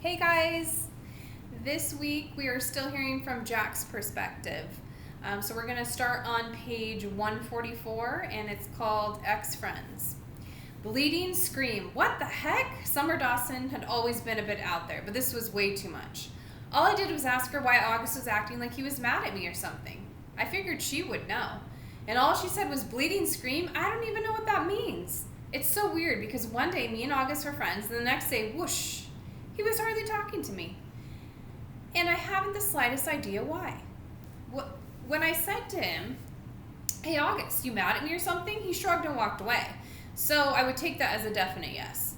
Hey guys! This week we are still hearing from Jack's perspective. So we're going to start on page 144 and it's called Ex-Friends. Bleeding scream. What the heck? Summer Dawson had always been a bit out there, but this was way too much. All I did was ask her why August was acting like he was mad at me or something. I figured she would know. And all she said was bleeding scream. I don't even know what that means. It's so weird because one day me and August were friends and the next day, whoosh, he was hardly talking to me. And I haven't the slightest idea why. When I said to him, hey August, you mad at me or something? He shrugged and walked away. So I would take that as a definite yes.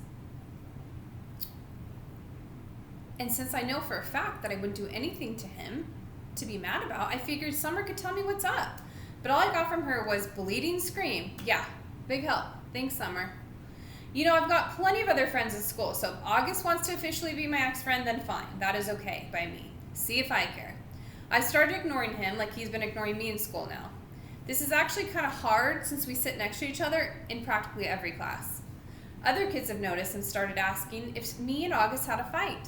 And since I know for a fact that I wouldn't do anything to him to be mad about, I figured Summer could tell me what's up. But all I got from her was bleeding scream. Yeah, big help. Thanks, Summer. You know, I've got plenty of other friends at school, so if August wants to officially be my ex-friend, then fine. That is okay by me. See if I care. I've started ignoring him like he's been ignoring me in school now. This is actually kind of hard since we sit next to each other in practically every class. Other kids have noticed and started asking if me and August had a fight.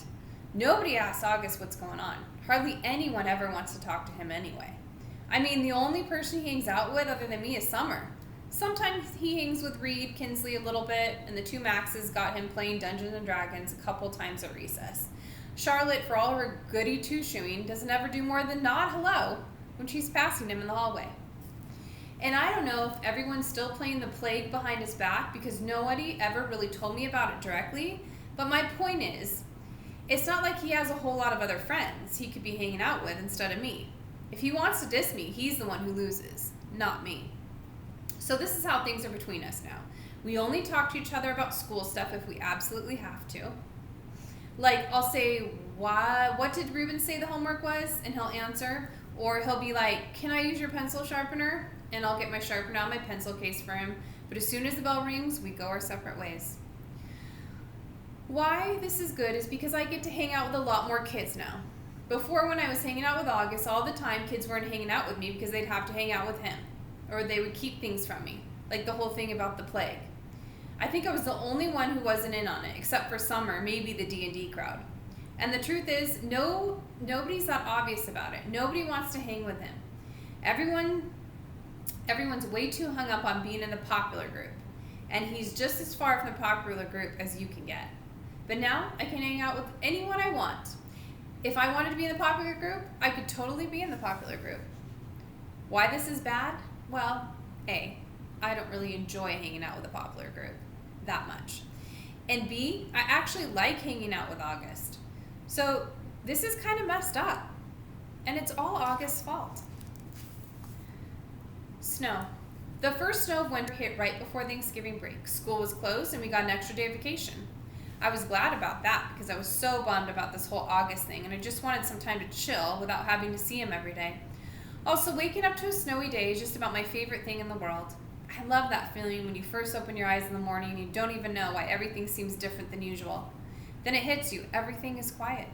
Nobody asks August what's going on. Hardly anyone ever wants to talk to him anyway. I mean, the only person he hangs out with other than me is Summer. Sometimes he hangs with Reed, Kinsley a little bit, and the two Maxes got him playing Dungeons & Dragons a couple times at recess. Charlotte, for all her goody two-shoeing, doesn't ever do more than nod hello when she's passing him in the hallway. And I don't know if everyone's still playing the plague behind his back because nobody ever really told me about it directly, but my point is, it's not like he has a whole lot of other friends he could be hanging out with instead of me. If he wants to diss me, he's the one who loses, not me. So this is how things are between us now. We only talk to each other about school stuff if we absolutely have to. Like, I'll say, what did Ruben say the homework was? And he'll answer. Or he'll be like, can I use your pencil sharpener? And I'll get my sharpener out of my pencil case for him. But as soon as the bell rings, we go our separate ways. Why this is good is because I get to hang out with a lot more kids now. Before, when I was hanging out with August, all the time kids weren't hanging out with me because they'd have to hang out with him. Or they would keep things from me, like the whole thing about the plague. I think I was the only one who wasn't in on it, except for Summer, maybe the D&D crowd. And the truth is, nobody's that obvious about it. Nobody wants to hang with him. Everyone's way too hung up on being in the popular group. And he's just as far from the popular group as you can get. But now, I can hang out with anyone I want. If I wanted to be in the popular group, I could totally be in the popular group. Why this is bad? Well, A, I don't really enjoy hanging out with a popular group that much. And B, I actually like hanging out with August. So this is kind of messed up. And it's all August's fault. Snow. The first snow of winter hit right before Thanksgiving break. School was closed and we got an extra day of vacation. I was glad about that because I was so bummed about this whole August thing and I just wanted some time to chill without having to see him every day. Also, waking up to a snowy day is just about my favorite thing in the world. I love that feeling when you first open your eyes in the morning and you don't even know why everything seems different than usual. Then it hits you, everything is quiet.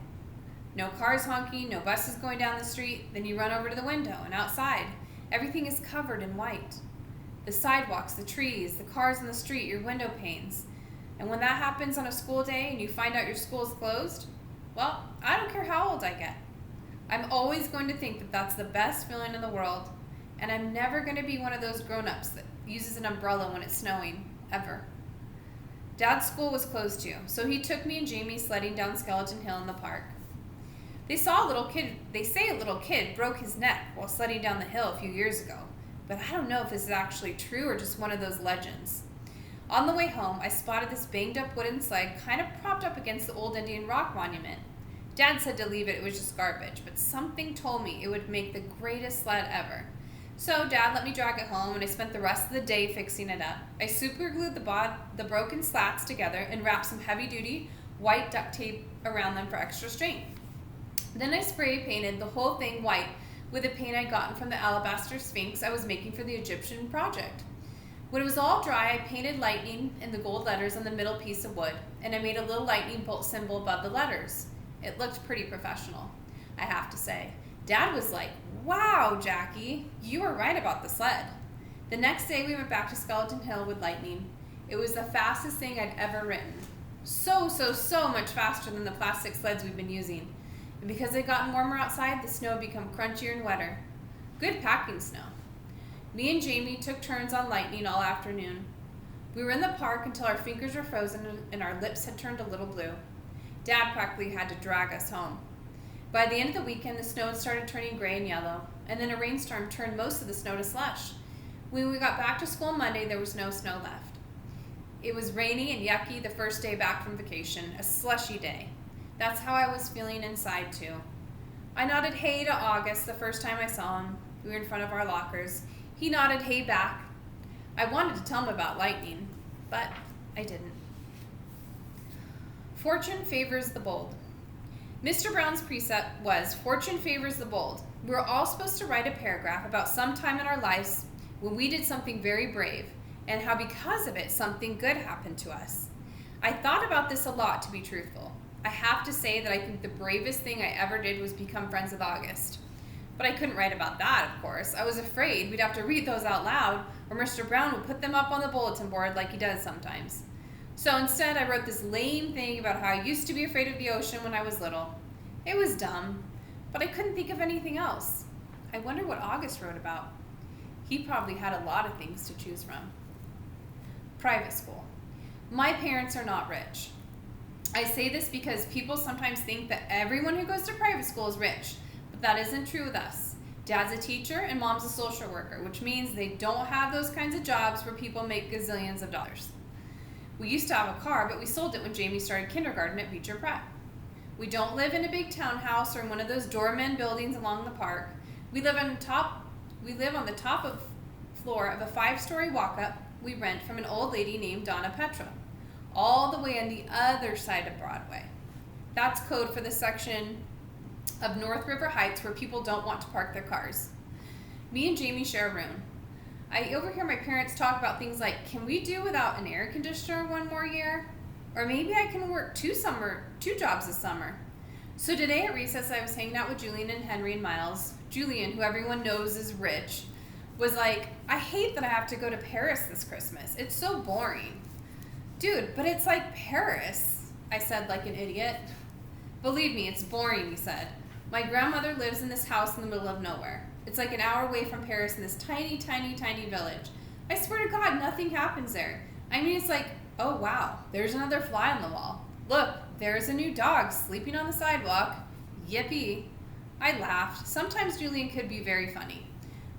No cars honking, no buses going down the street, then you run over to the window and outside. Everything is covered in white. The sidewalks, the trees, the cars in the street, your window panes. And when that happens on a school day and you find out your school is closed, well, I don't care how old I get. I'm always going to think that that's the best feeling in the world, and I'm never going to be one of those grown-ups that uses an umbrella when it's snowing, ever. Dad's school was closed too, so he took me and Jamie sledding down Skeleton Hill in the park. They say a little kid broke his neck while sledding down the hill a few years ago, but I don't know if this is actually true or just one of those legends. On the way home, I spotted this banged-up wooden sled kind of propped up against the old Indian rock monument. Dad said to leave it was just garbage, but something told me it would make the greatest sled ever. So Dad let me drag it home, and I spent the rest of the day fixing it up. I super glued the broken slats together and wrapped some heavy-duty white duct tape around them for extra strength. Then I spray painted the whole thing white with a paint I'd gotten from the alabaster sphinx I was making for the Egyptian project. When it was all dry, I painted lightning in the gold letters on the middle piece of wood, and I made a little lightning bolt symbol above the letters. It looked pretty professional, I have to say. Dad was like, wow, Jackie, you were right about the sled. The next day we went back to Skeleton Hill with Lightning. It was the fastest thing I'd ever written. So much faster than the plastic sleds we've been using. And because it had gotten warmer outside, the snow had become crunchier and wetter. Good packing snow. Me and Jamie took turns on lightning all afternoon. We were in the park until our fingers were frozen and our lips had turned a little blue. Dad practically had to drag us home. By the end of the weekend, the snow had started turning gray and yellow, and then a rainstorm turned most of the snow to slush. When we got back to school Monday, there was no snow left. It was rainy and yucky the first day back from vacation, a slushy day. That's how I was feeling inside, too. I nodded hey to August the first time I saw him. We were in front of our lockers. He nodded hey back. I wanted to tell him about lightning, but I didn't. Fortune favors the bold. Mr. Brown's precept was, fortune favors the bold. We were all supposed to write a paragraph about some time in our lives when we did something very brave, and how because of it, something good happened to us. I thought about this a lot, to be truthful. I have to say that I think the bravest thing I ever did was become friends with August. But I couldn't write about that, of course. I was afraid we'd have to read those out loud, or Mr. Brown would put them up on the bulletin board like he does sometimes. So instead, I wrote this lame thing about how I used to be afraid of the ocean when I was little. It was dumb, but I couldn't think of anything else. I wonder what August wrote about. He probably had a lot of things to choose from. Private school. My parents are not rich. I say this because people sometimes think that everyone who goes to private school is rich, but that isn't true with us. Dad's a teacher and Mom's a social worker, which means they don't have those kinds of jobs where people make gazillions of dollars. We used to have a car, but we sold it when Jamie started kindergarten at Beecher Prep. We don't live in a big townhouse or in one of those doorman buildings along the park. We live on the top of floor of a 5-story walk-up we rent from an old lady named Donna Petra, all the way on the other side of Broadway. That's code for the section of North River Heights where people don't want to park their cars. Me and Jamie share a room. I overhear my parents talk about things like, can we do without an air conditioner one more year? Or maybe I can work 2 jobs this summer. So today at recess, I was hanging out with Julian and Henry and Miles. Julian, who everyone knows is rich, was like, I hate that I have to go to Paris this Christmas. It's so boring. Dude, but it's like Paris, I said like an idiot. Believe me, it's boring, he said. My grandmother lives in this house in the middle of nowhere. It's like an hour away from Paris in this tiny, tiny, tiny village. I swear to God, nothing happens there. I mean, it's like, oh wow, there's another fly on the wall. Look, there's a new dog sleeping on the sidewalk. Yippee. I laughed. Sometimes Julian could be very funny.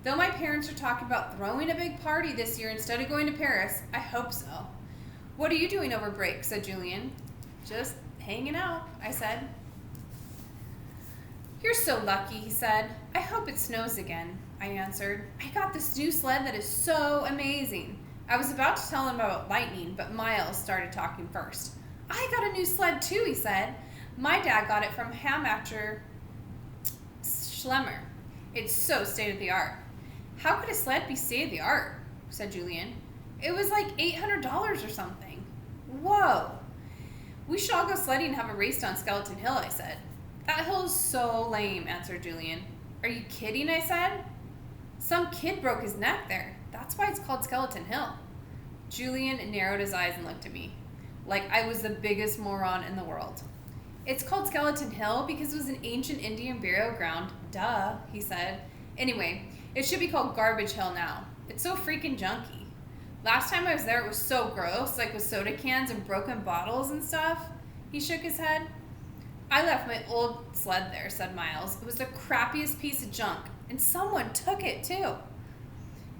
Though my parents are talking about throwing a big party this year instead of going to Paris, I hope so. What are you doing over break? Said Julian. Just hanging out, I said. You're so lucky, he said. I hope it snows again, I answered. I got this new sled that is so amazing. I was about to tell him about lightning, but Miles started talking first. I got a new sled too, he said. My dad got it from Hamacher Schlemmer. It's so state-of-the-art. How could a sled be state-of-the-art? Said Julian. It was like $800 or something. Whoa. We should all go sledding and have a race down Skeleton Hill, I said. That hill is so lame, answered Julian. Are you kidding, I said. Some kid broke his neck there. That's why it's called Skeleton Hill. Julian narrowed his eyes and looked at me, like I was the biggest moron in the world. It's called Skeleton Hill because it was an ancient Indian burial ground. Duh, he said. Anyway, it should be called Garbage Hill now. It's so freaking junky. Last time I was there, it was so gross, like with soda cans and broken bottles and stuff. He shook his head. I left my old sled there, said Miles. It was the crappiest piece of junk, and someone took it too.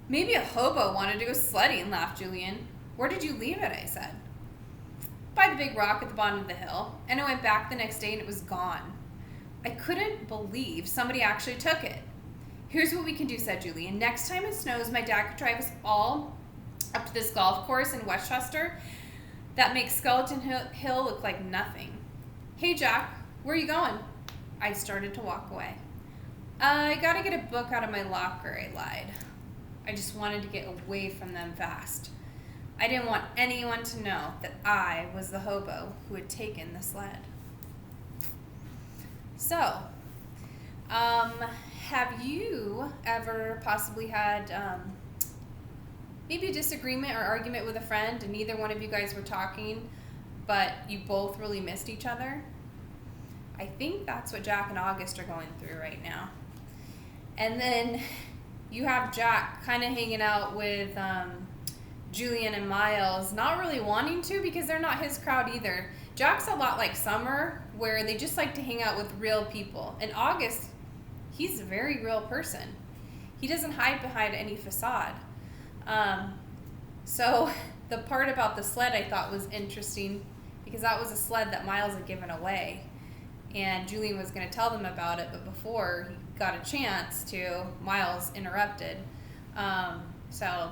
Maybe a hobo wanted to go sledding, laughed Julian. Where did you leave it, I said. By the big rock at the bottom of the hill, and I went back the next day and it was gone. I couldn't believe somebody actually took it. Here's what we can do, said Julian. Next time it snows, my dad could drive us all up to this golf course in Westchester that makes Skeleton Hill look like nothing. Hey, Jack, where are you going? I started to walk away. I gotta get a book out of my locker, I lied. I just wanted to get away from them fast. I didn't want anyone to know that I was the hobo who had taken the sled. So, have you ever possibly had maybe a disagreement or argument with a friend and neither one of you guys were talking, but you both really missed each other. I think that's what Jack and August are going through right now. And then you have Jack kind of hanging out with Julian and Miles, not really wanting to because they're not his crowd either. Jack's a lot like Summer, where they just like to hang out with real people. And August, he's a very real person. He doesn't hide behind any facade. So the part about the sled I thought was interesting because that was a sled that Miles had given away. And Julian was going to tell them about it, but before he got a chance to, Miles interrupted. So,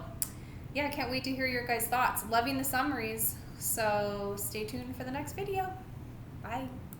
yeah, I can't wait to hear your guys' thoughts. Loving the summaries, so stay tuned for the next video. Bye.